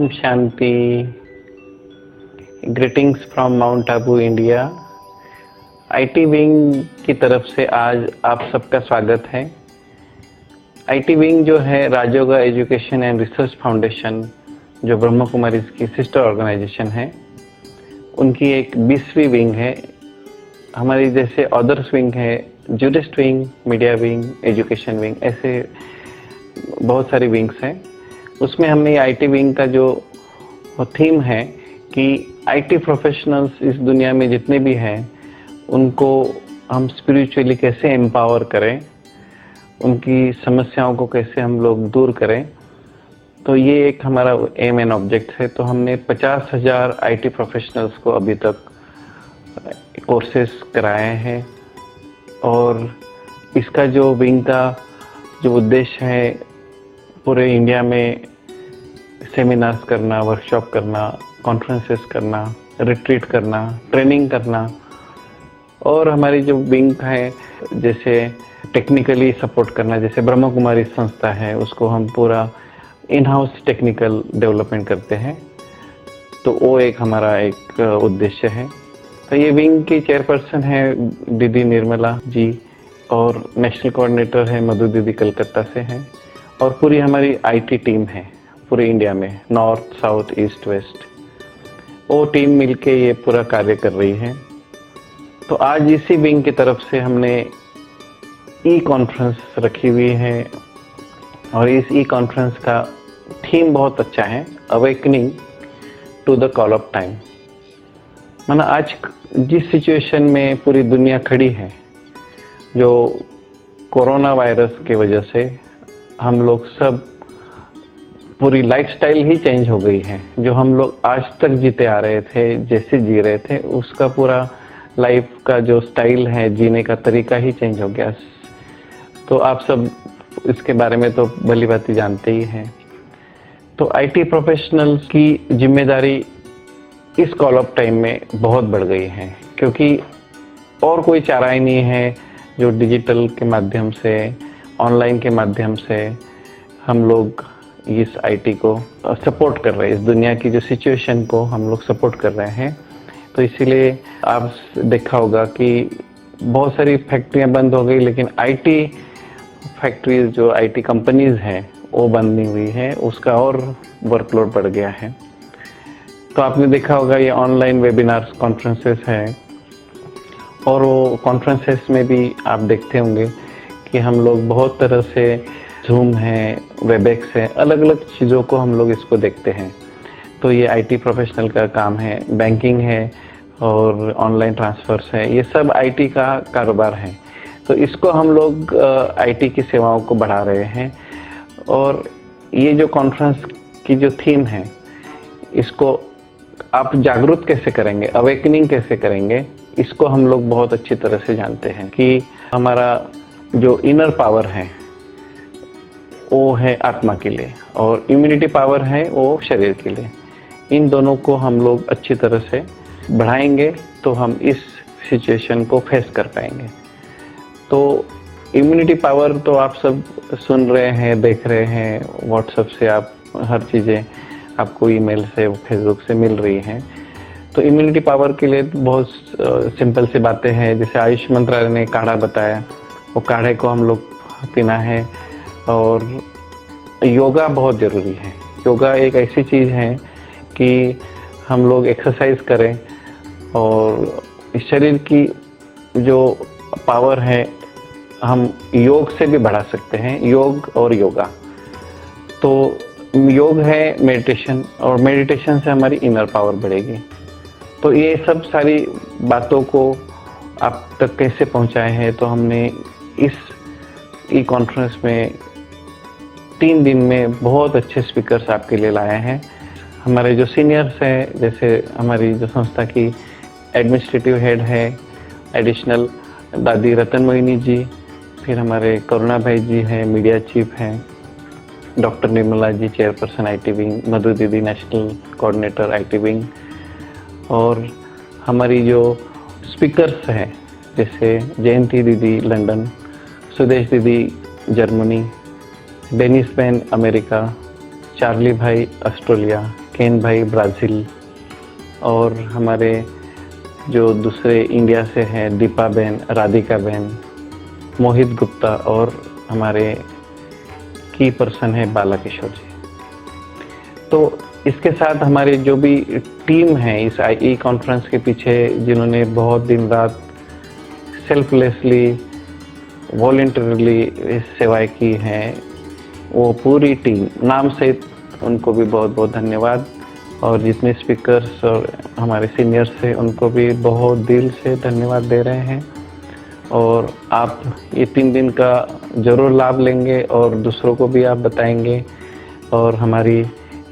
Shanti. Greetings from mount Abu India. IT wing की तरफ से आज आप सबका स्वागत है। आईटी विंग जो है Rajyoga education and research foundation, जो ब्रह्मा कुमारी की सिस्टर ऑर्गेनाइजेशन है, उनकी एक 20वीं विंग है। हमारी जैसे अदर्स विंग है, jurist wing, media wing, education wing, ऐसे बहुत सारी विंग्स हैं। उसमें हमने आईटी विंग का जो थीम है कि आईटी प्रोफेशनल्स इस दुनिया में जितने भी हैं उनको हम स्पिरिचुअली कैसे एम्पावर करें, उनकी समस्याओं को कैसे हम लोग दूर करें। तो ये एक हमारा एम एंड ऑब्जेक्ट है। तो हमने 50,000 आईटी प्रोफेशनल्स को अभी तक कोर्सेस कराए हैं और इसका जो विंग का जो उद्देश्य है, पूरे इंडिया में सेमिनार्स करना, वर्कशॉप करना, कॉन्फ्रेंसेस करना, रिट्रीट करना, ट्रेनिंग करना। और हमारी जो विंग है जैसे टेक्निकली सपोर्ट करना, जैसे ब्रह्मा कुमारी संस्था है उसको हम पूरा इन हाउस टेक्निकल डेवलपमेंट करते हैं। तो वो एक हमारा एक उद्देश्य है। तो ये विंग की चेयरपर्सन है दीदी निर्मला जी और नेशनल कोऑर्डिनेटर है मधु दीदी कलकत्ता से हैं। और पूरी हमारी आईटी टीम है पूरे इंडिया में, नॉर्थ, साउथ, ईस्ट, वेस्ट, वो टीम मिलके ये पूरा कार्य कर रही है। तो आज इसी विंग की तरफ से हमने ई कॉन्फ्रेंस रखी हुई है और इस ई कॉन्फ्रेंस का थीम बहुत अच्छा है, awakening to the call of time. माना आज जिस सिचुएशन में पूरी दुनिया खड़ी है, जो कोरोना वायरस की वजह से हम लोग सब पूरी लाइफस्टाइल ही चेंज हो गई है। जो हम लोग आज तक जीते आ रहे थे, जैसे जी रहे थे, उसका पूरा लाइफ का जो स्टाइल है, जीने का तरीका ही चेंज हो गया। तो आप सब इसके बारे में तो भली भांति जानते ही हैं। तो आईटी प्रोफेशनल्स की जिम्मेदारी इस कॉल ऑफ टाइम में बहुत बढ़ गई है, क्योंकि और कोई चारा ही नहीं है। जो डिजिटल के माध्यम से, ऑनलाइन के माध्यम से हम लोग इस आईटी को सपोर्ट कर रहे हैं, इस दुनिया की जो सिचुएशन को हम लोग सपोर्ट कर रहे हैं। तो इसीलिए आप देखा होगा कि बहुत सारी फैक्ट्रियां बंद हो गई, लेकिन आईटी फैक्ट्रीज, जो आईटी कंपनीज हैं, वो बंद नहीं हुई है, उसका और वर्कलोड बढ़ गया है। तो आपने देखा होगा ये ऑनलाइन वेबिनार्स, कॉन्फ्रेंसेस हैं, और वो कॉन्फ्रेंसेस में भी आप देखते होंगे कि हम लोग बहुत तरह से जूम है, वेबएक्स है, अलग अलग चीज़ों को हम लोग इसको देखते हैं। तो ये आईटी प्रोफेशनल का काम है। बैंकिंग है और ऑनलाइन ट्रांसफर्स है, ये सब आईटी का कारोबार है। तो इसको हम लोग आईटी की सेवाओं को बढ़ा रहे हैं। और ये जो कॉन्फ्रेंस की जो थीम है, इसको आप जागरूक कैसे करेंगे, अवेकनिंग कैसे करेंगे, इसको हम लोग बहुत अच्छी तरह से जानते हैं कि हमारा जो इनर पावर है वो है आत्मा के लिए और इम्यूनिटी पावर है वो शरीर के लिए। इन दोनों को हम लोग अच्छी तरह से बढ़ाएंगे तो हम इस सिचुएशन को फेस कर पाएंगे। तो इम्यूनिटी पावर तो आप सब सुन रहे हैं, देख रहे हैं, व्हाट्सएप से आप हर चीज़ें आपको ईमेल से, फेसबुक से मिल रही हैं। तो इम्यूनिटी पावर के लिए बहुत सिंपल सी बातें हैं। जैसे आयुष मंत्रालय ने काढ़ा बताया, वो काढ़े को हम लोग पीना है। और योगा बहुत ज़रूरी है। योगा एक ऐसी चीज़ है कि हम लोग एक्सरसाइज करें और शरीर की जो पावर है हम योग से भी बढ़ा सकते हैं, योग और योगा। तो योग है मेडिटेशन, और मेडिटेशन से हमारी इनर पावर बढ़ेगी। तो ये सब सारी बातों को आप तक कैसे पहुंचाए हैं, तो हमने इस ई कॉन्फ्रेंस में 3 दिन में बहुत अच्छे स्पीकर्स आपके लिए लाए हैं। हमारे जो सीनियर्स हैं, जैसे हमारी जो संस्था की एडमिनिस्ट्रेटिव हेड है एडिशनल दादी रतन मोहिनी जी, फिर हमारे करुणा भाई जी हैं, मीडिया चीफ हैं, doctor Nirmala ji chairperson IT wing, Madhu दीदी नेशनल कोऑर्डिनेटर आईटी विंग, और हमारी जो स्पीकर्स हैं जैसे जयंती दीदी लंदन, सुदेश दीदी जर्मनी, डेनिस बहन अमेरिका, चार्ली भाई ऑस्ट्रेलिया, केन भाई ब्राज़ील, और हमारे जो दूसरे इंडिया से हैं दीपा बहन, राधिका बहन, मोहित गुप्ता, और हमारे की पर्सन है बाला किशोर जी। तो इसके साथ हमारे जो भी टीम है इस ई कॉन्फ्रेंस के पीछे, जिन्होंने बहुत दिन रात सेल्फलेसली, वॉलंटरली सेवाएं की हैं, वो पूरी टीम नाम सहित उनको भी बहुत बहुत धन्यवाद। और जितने स्पीकर्स और हमारे सीनियर्स हैं उनको भी बहुत दिल से धन्यवाद दे रहे हैं। और आप ये 3 दिन का ज़रूर लाभ लेंगे और दूसरों को भी आप बताएंगे। और हमारी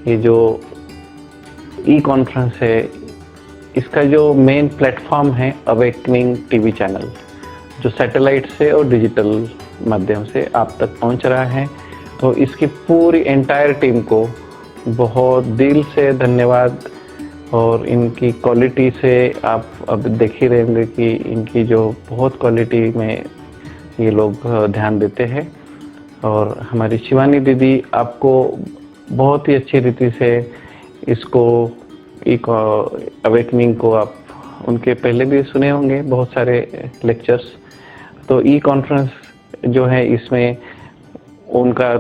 ये जो ई कॉन्फ्रेंस है, इसका जो मेन प्लेटफॉर्म है अवेकनिंग टीवी चैनल, जो सैटेलाइट से और डिजिटल माध्यम से आप तक पहुंच रहा है। तो इसकी पूरी एंटायर टीम को बहुत दिल से धन्यवाद। और इनकी क्वालिटी से आप अब देख ही रहे होंगे कि इनकी जो बहुत क्वालिटी में ये लोग ध्यान देते हैं। और हमारी शिवानी दीदी आपको बहुत ही अच्छी रीति से इसको एक अवेकनिंग को आप उनके पहले भी सुने होंगे बहुत सारे लेक्चर्स। तो ई कॉन्फ्रेंस जो है इसमें उनका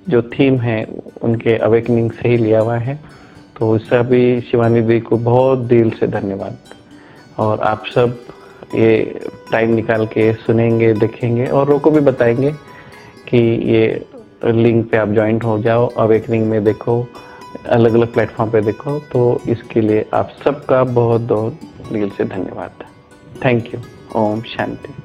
जो थीम है उनके अवेकनिंग से ही लिया हुआ है। तो इससे भी शिवानी दी को बहुत दिल से धन्यवाद। और आप सब ये टाइम निकाल के सुनेंगे, देखेंगे और औरों को भी बताएंगे कि ये लिंक पे आप ज्वाइंट हो जाओ, अवेकनिंग में देखो, अलग अलग प्लेटफॉर्म पे देखो। तो इसके लिए आप सबका बहुत बहुत दिल से धन्यवाद। Thank you. ओम शांति।